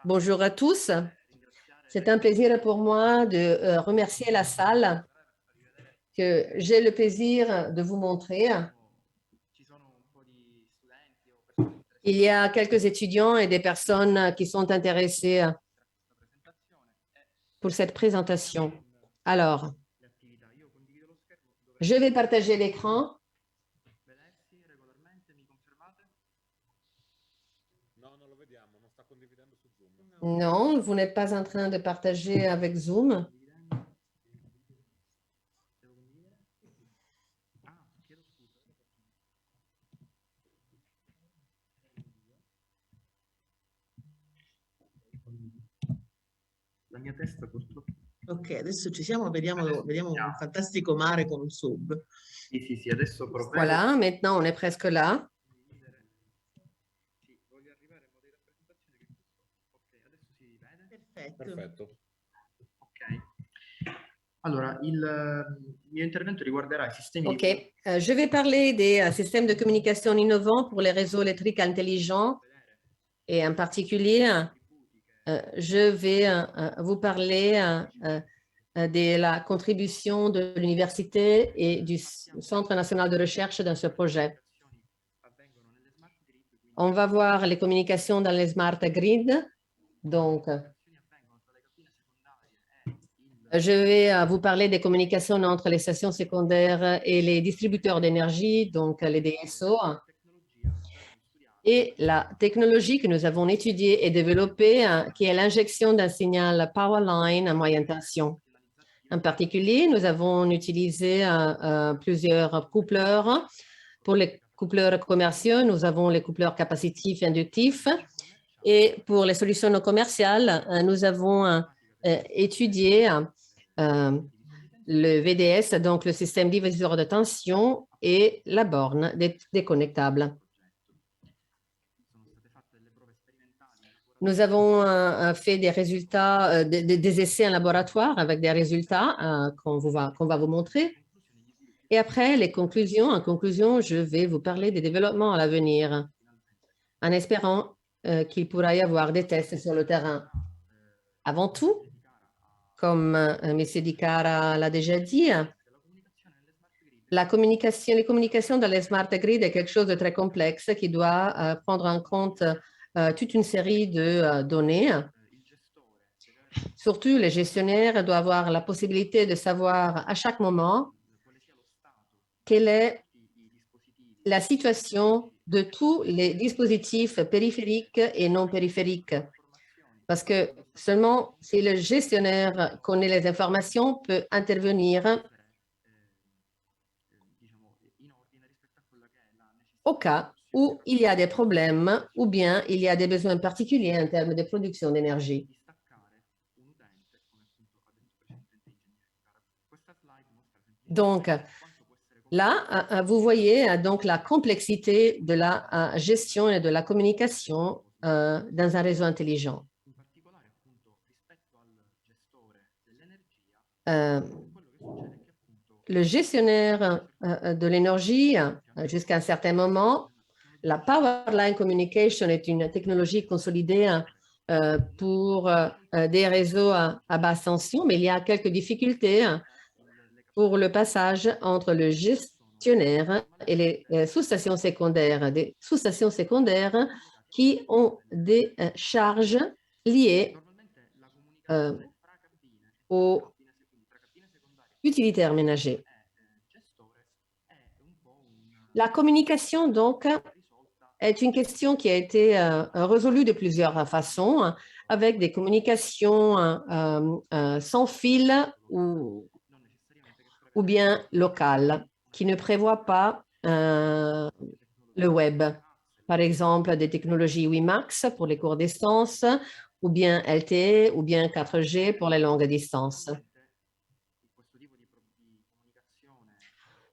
Bonjour à tous. C'est un plaisir pour moi de remercier la salle que j'ai le plaisir de vous montrer. Il y a quelques étudiants et des personnes qui sont intéressés pour cette présentation. Alors, je vais partager l'écran. Non, vous n'êtes pas en train de partager avec Zoom. La mia testa purtroppo. Ok, adesso ci siamo, vediamo un fantastico mare con un sub. Sì, adesso provvedo. Voilà, maintenant on est presque là. Sì, voglio arrivare in modo di rappresentazione che questo. Ok, adesso si vede? Perfetto. Ok. Allora, il mio intervento riguarderà i sistemi Ok, di... je vais parler des systèmes de communication innovants pour les réseaux électriques intelligents et en particulier, je vais vous parler de la contribution de l'université et du Centre national de recherche dans ce projet. On va voir les communications dans les smart grid. Donc, je vais vous parler des communications entre les stations secondaires et les distributeurs d'énergie, donc les DSO, et la technologie que nous avons étudiée et développée, qui est l'injection d'un signal Powerline à moyenne tension. En particulier, nous avons utilisé plusieurs coupleurs. Pour les coupleurs commerciaux, nous avons les coupleurs capacitifs et inductifs. Et pour les solutions non commerciales, nous avons étudié le VDS, donc le système diviseur de tension, et la borne déconnectable. Nous avons fait des résultats, des essais en laboratoire avec des résultats qu'on va vous montrer. Et après, les conclusions. En conclusion, je vais vous parler des développements à l'avenir, en espérant qu'il pourra y avoir des tests sur le terrain. Avant tout, comme M. Di Cara l'a déjà dit, les communications dans les smart grid est quelque chose de très complexe qui doit prendre en compte toute une série de données. Surtout, les gestionnaires doivent avoir la possibilité de savoir à chaque moment quelle est la situation de tous les dispositifs périphériques et non périphériques. Parce que seulement si le gestionnaire connaît les informations, peut intervenir au cas où il y a des problèmes ou bien il y a des besoins particuliers en termes de production d'énergie. Donc, là, vous voyez donc la complexité de la gestion et de la communication dans un réseau intelligent. Le gestionnaire de l'énergie, jusqu'à un certain moment, la Powerline Communication est une technologie consolidée pour des réseaux à basse tension, mais il y a quelques difficultés pour le passage entre le gestionnaire et les sous-stations secondaires, des sous-stations secondaires qui ont des charges liées aux utilitaires ménagers. La communication, donc, est une question qui a été résolue de plusieurs façons, avec des communications sans fil ou bien locales, qui ne prévoient pas le web. Par exemple, des technologies WiMAX pour les courtes distances, ou bien LTE, ou bien 4G pour les longues distances.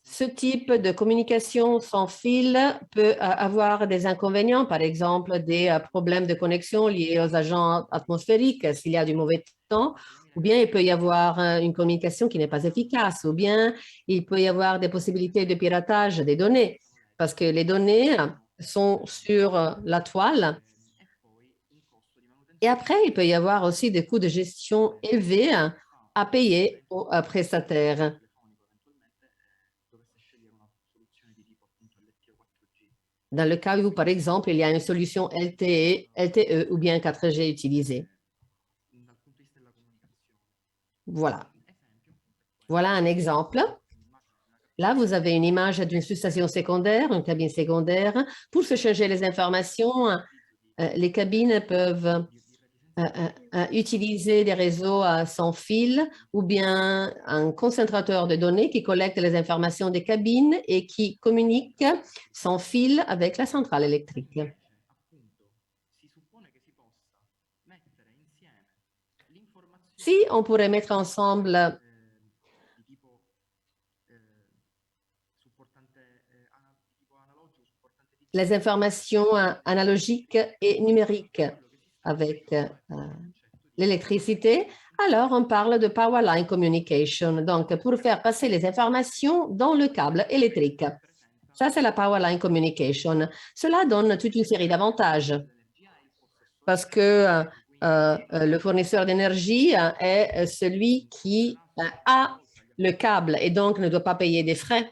Ce type de communication sans fil peut avoir des inconvénients, par exemple des problèmes de connexion liés aux agents atmosphériques s'il y a du mauvais temps, ou bien il peut y avoir une communication qui n'est pas efficace, ou bien il peut y avoir des possibilités de piratage des données, parce que les données sont sur la toile Et après, il peut y avoir aussi des coûts de gestion élevés à payer aux prestataires. Dans le cas où, par exemple, il y a une solution LTE ou bien 4G utilisée. Voilà. Voilà un exemple. Là, vous avez une image d'une sous-station secondaire, une cabine secondaire. Pour se changer les informations, les cabines peuvent utiliser des réseaux sans fil ou bien un concentrateur de données qui collecte les informations des cabines et qui communique sans fil avec la centrale électrique. Si on pourrait mettre ensemble les informations analogiques et numériques avec l'électricité, alors on parle de Power Line Communication, donc pour faire passer les informations dans le câble électrique. Ça, c'est la Power Line Communication. Cela donne toute une série d'avantages parce que le fournisseur d'énergie est celui qui a le câble et donc ne doit pas payer des frais.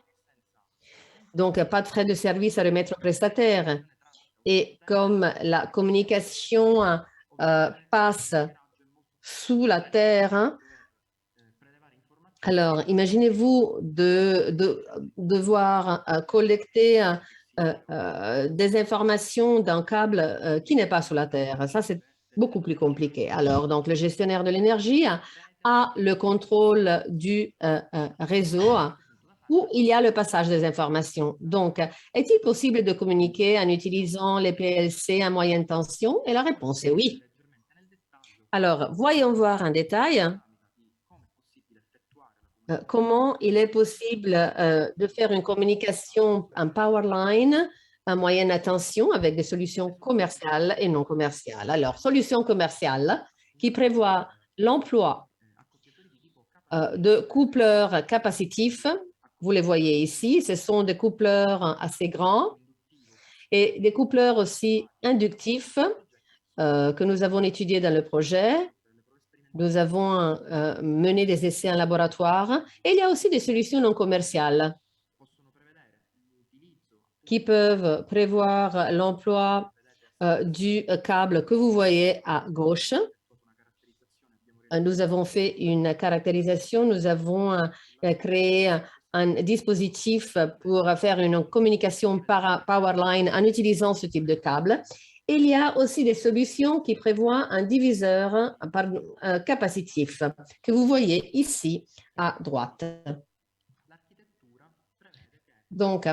Donc, pas de frais de service à remettre au prestataire. Et comme la communication passe sous la terre, alors imaginez-vous devoir collecter des informations d'un câble qui n'est pas sous la terre. Ça, c'est beaucoup plus compliqué. Alors, donc, le gestionnaire de l'énergie a le contrôle du réseau où il y a le passage des informations. Donc, est-il possible de communiquer en utilisant les PLC à moyenne tension? Et la réponse est oui. Alors, voyons voir en détail comment il est possible de faire une communication en power line à moyenne tension avec des solutions commerciales et non commerciales. Alors, solution commerciale qui prévoit l'emploi de coupleurs capacitifs. Vous les voyez ici, ce sont des coupleurs assez grands et des coupleurs aussi inductifs que nous avons étudiés dans le projet. Nous avons mené des essais en laboratoire et il y a aussi des solutions non commerciales qui peuvent prévoir l'emploi du câble que vous voyez à gauche. Nous avons fait une caractérisation, nous avons créé un dispositif pour faire une communication par Powerline en utilisant ce type de câble. Il y a aussi des solutions qui prévoient un diviseur capacitif que vous voyez ici à droite. Donc,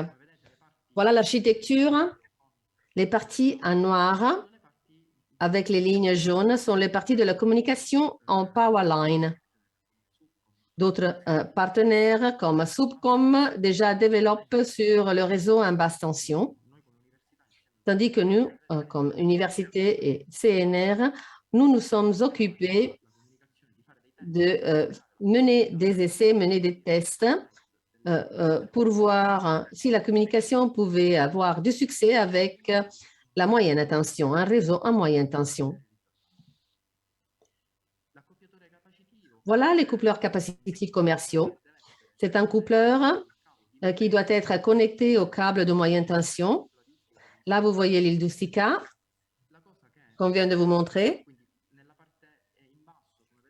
voilà l'architecture. Les parties en noir avec les lignes jaunes sont les parties de la communication en Powerline. D'autres partenaires comme Subcom déjà développent sur le réseau en basse tension, tandis que nous, comme université et CNR, nous nous sommes occupés de mener des essais, mener des tests pour voir si la communication pouvait avoir du succès avec la moyenne tension, un réseau en moyenne tension. Voilà les coupleurs capacitifs commerciaux. C'est un coupleur qui doit être connecté au câble de moyenne tension. Là, vous voyez l'île d'Ustica qu'on vient de vous montrer.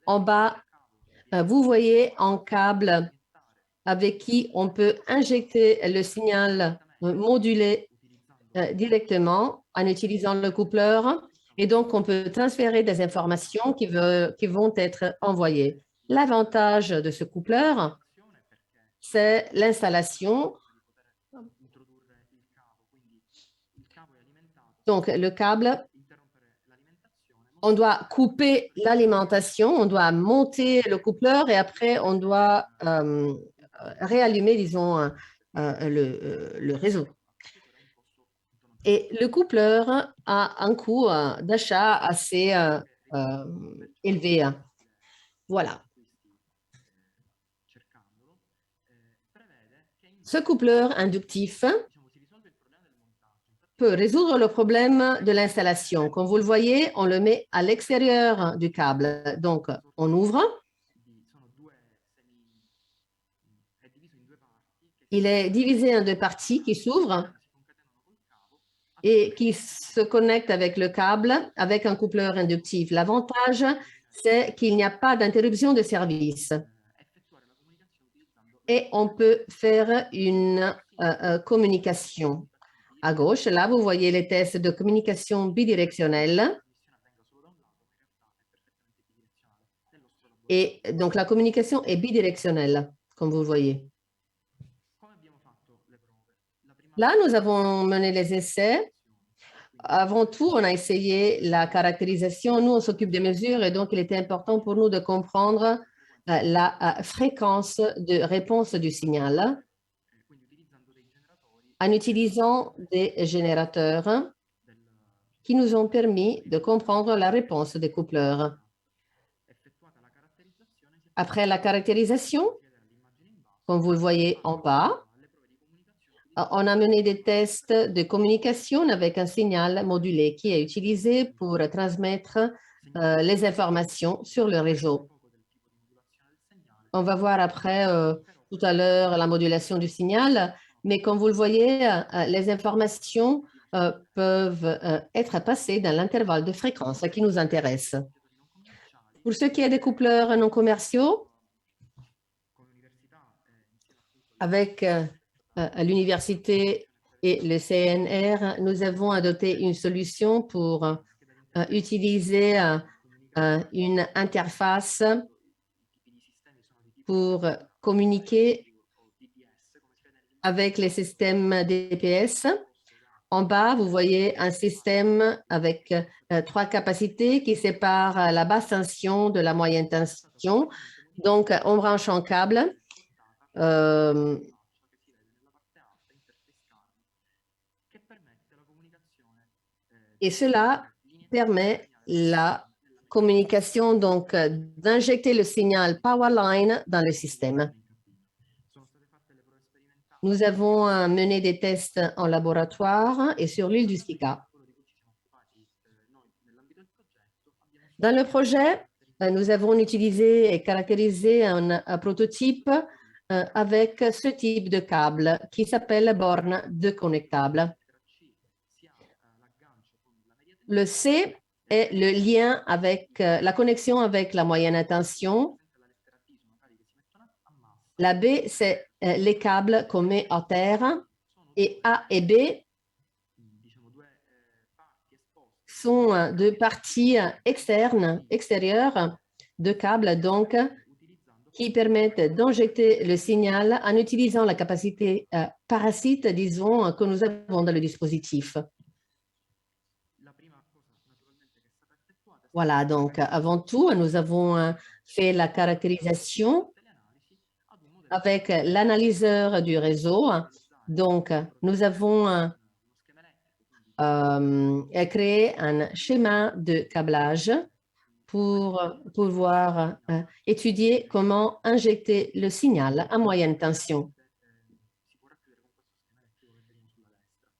En bas, vous voyez un câble avec qui on peut injecter le signal modulé directement en utilisant le coupleur. Et donc, on peut transférer des informations qui vont être envoyées. L'avantage de ce coupleur, c'est l'installation. Donc, le câble, on doit couper l'alimentation, on doit monter le coupleur et après, on doit réallumer, disons, le réseau. Et le coupleur a un coût d'achat assez élevé. Voilà. Ce coupleur inductif peut résoudre le problème de l'installation. Comme vous le voyez, on le met à l'extérieur du câble. Donc, on ouvre. Il est divisé en deux parties qui s'ouvrent et qui se connectent avec le câble avec un coupleur inductif. L'avantage, c'est qu'il n'y a pas d'interruption de service. Et on peut faire une communication. À gauche, là, vous voyez les tests de communication bidirectionnelle. Et donc, la communication est bidirectionnelle, comme vous le voyez. Là, nous avons mené les essais. Avant tout, on a essayé la caractérisation. Nous, on s'occupe des mesures et donc il était important pour nous de comprendre la fréquence de réponse du signal en utilisant des générateurs qui nous ont permis de comprendre la réponse des coupleurs. Après la caractérisation, comme vous le voyez en bas, on a mené des tests de communication avec un signal modulé qui est utilisé pour transmettre les informations sur le réseau. On va voir après, tout à l'heure, la modulation du signal, mais comme vous le voyez, les informations peuvent être passées dans l'intervalle de fréquence qui nous intéresse. Pour ce qui est des coupleurs non commerciaux, avec l'université et le CNR, nous avons adopté une solution pour utiliser une interface pour communiquer avec les systèmes DPS. En bas, vous voyez un système avec 3 capacités qui séparent la basse tension de la moyenne tension. Donc, on branche un câble et cela permet la communication, donc d'injecter le signal Powerline dans le système. Nous avons mené des tests en laboratoire et sur l'île du Sika. Dans le projet, nous avons utilisé et caractérisé un prototype avec ce type de câble qui s'appelle borne déconnectable. Le C est le lien avec la connexion avec la moyenne tension. La B, c'est les câbles qu'on met à terre. Et A et B sont deux parties externes, extérieures de câbles, donc, qui permettent d'injecter le signal en utilisant la capacité parasite, disons, que nous avons dans le dispositif. Voilà, donc, avant tout, nous avons fait la caractérisation avec l'analyseur du réseau. Donc, nous avons créé un schéma de câblage pour pouvoir étudier comment injecter le signal à moyenne tension.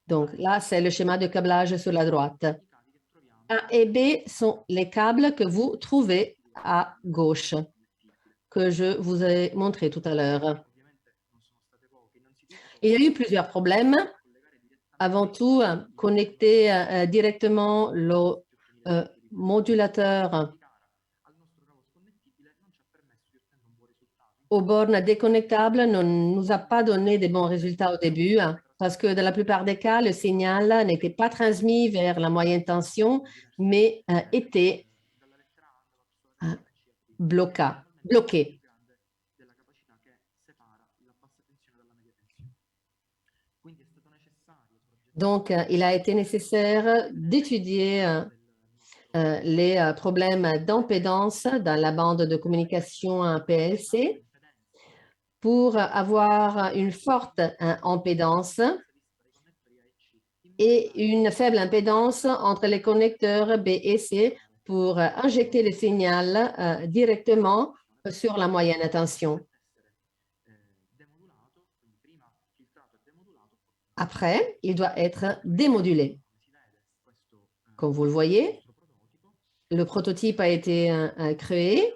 Donc, là, c'est le schéma de câblage sur la droite. A et B sont les câbles que vous trouvez à gauche, que je vous ai montré tout à l'heure. Il y a eu plusieurs problèmes. Avant tout, connecter directement le modulateur aux bornes déconnectables ne nous a pas donné de bons résultats au début parce que dans la plupart des cas, le signal n'était pas transmis vers la moyenne tension, mais était bloqué. Donc, il a été nécessaire d'étudier les problèmes d'impédance dans la bande de communication PLC pour avoir une forte impédance et une faible impédance entre les connecteurs B et C pour injecter le signal directement sur la moyenne tension. Après, il doit être démodulé. Comme vous le voyez, le prototype a été créé.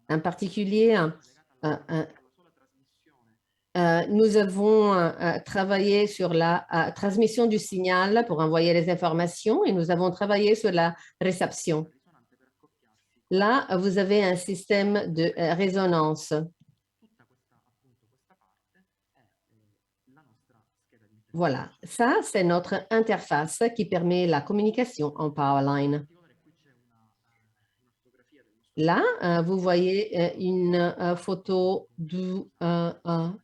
En particulier, nous avons travaillé sur la transmission du signal pour envoyer les informations et nous avons travaillé sur la réception. Là, vous avez un système de résonance. Voilà, ça, c'est notre interface qui permet la communication en Powerline. Là, vous voyez une photo du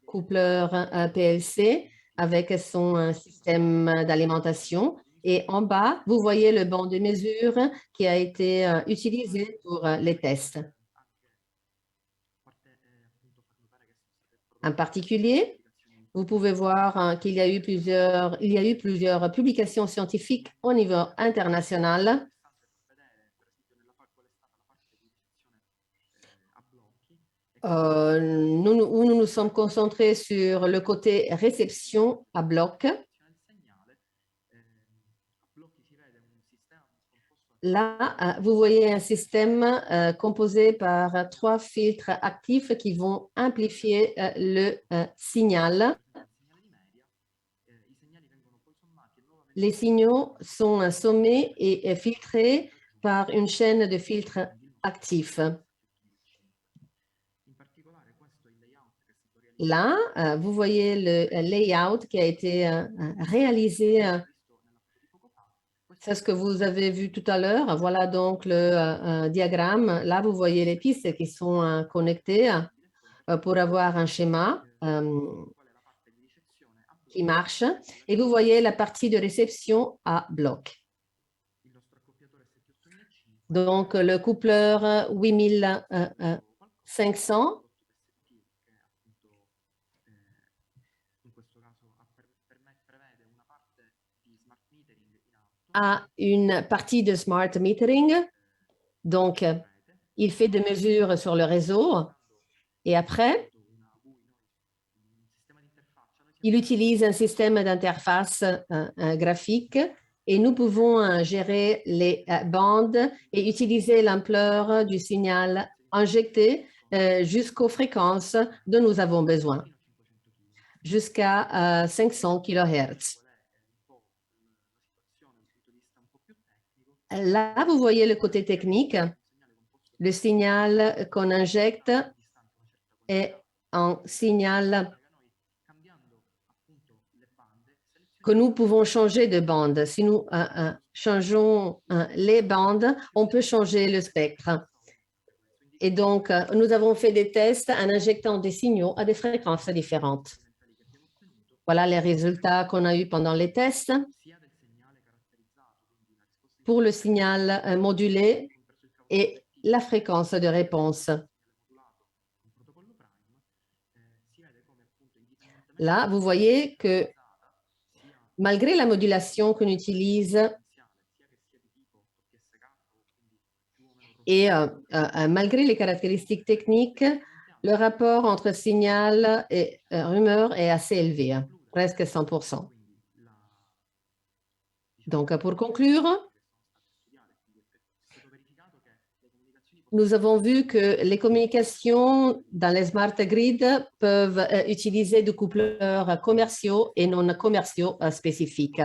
coupleur PLC avec son système d'alimentation. Et en bas, vous voyez le banc de mesure qui a été utilisé pour les tests. En particulier, vous pouvez voir qu'il y a eu plusieurs publications scientifiques au niveau international. Où nous nous sommes concentrés sur le côté réception à bloc. Là, vous voyez un système composé par 3 filtres actifs qui vont amplifier le signal. Les signaux sont sommés et filtrés par une chaîne de filtres actifs. Là, vous voyez le layout qui a été réalisé. C'est ce que vous avez vu tout à l'heure. Voilà donc le diagramme. Là, vous voyez les pistes qui sont connectées pour avoir un schéma qui marche. Et vous voyez la partie de réception à bloc. Donc, le coupleur 8500 a une partie de smart metering. Donc, il fait des mesures sur le réseau et après, il utilise un système d'interface graphique et nous pouvons gérer les bandes et utiliser l'ampleur du signal injecté jusqu'aux fréquences dont nous avons besoin, jusqu'à 500 kHz. Là, vous voyez le côté technique. Le signal qu'on injecte est un signal que nous pouvons changer de bande. Si nous changeons les bandes, on peut changer le spectre. Et donc, nous avons fait des tests en injectant des signaux à des fréquences différentes. Voilà les résultats qu'on a eus pendant les tests. Pour le signal modulé et la fréquence de réponse. Là, vous voyez que malgré la modulation qu'on utilise et malgré les caractéristiques techniques, le rapport entre signal et rumeur est assez élevé, presque 100%. Donc, pour conclure, nous avons vu que les communications dans les smart grids peuvent utiliser des coupleurs commerciaux et non commerciaux spécifiques.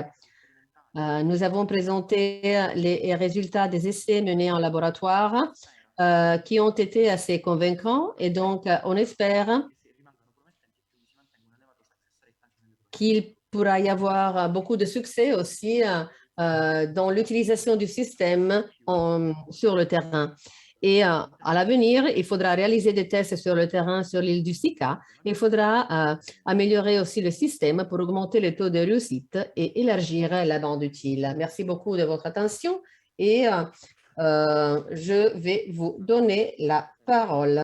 Nous avons présenté les résultats des essais menés en laboratoire qui ont été assez convaincants et donc on espère qu'il pourra y avoir beaucoup de succès aussi dans l'utilisation du système sur le terrain. Et à l'avenir, il faudra réaliser des tests sur le terrain sur l'île du Sika. Il faudra améliorer aussi le système pour augmenter le taux de réussite et élargir la bande utile. Merci beaucoup de votre attention et je vais vous donner la parole.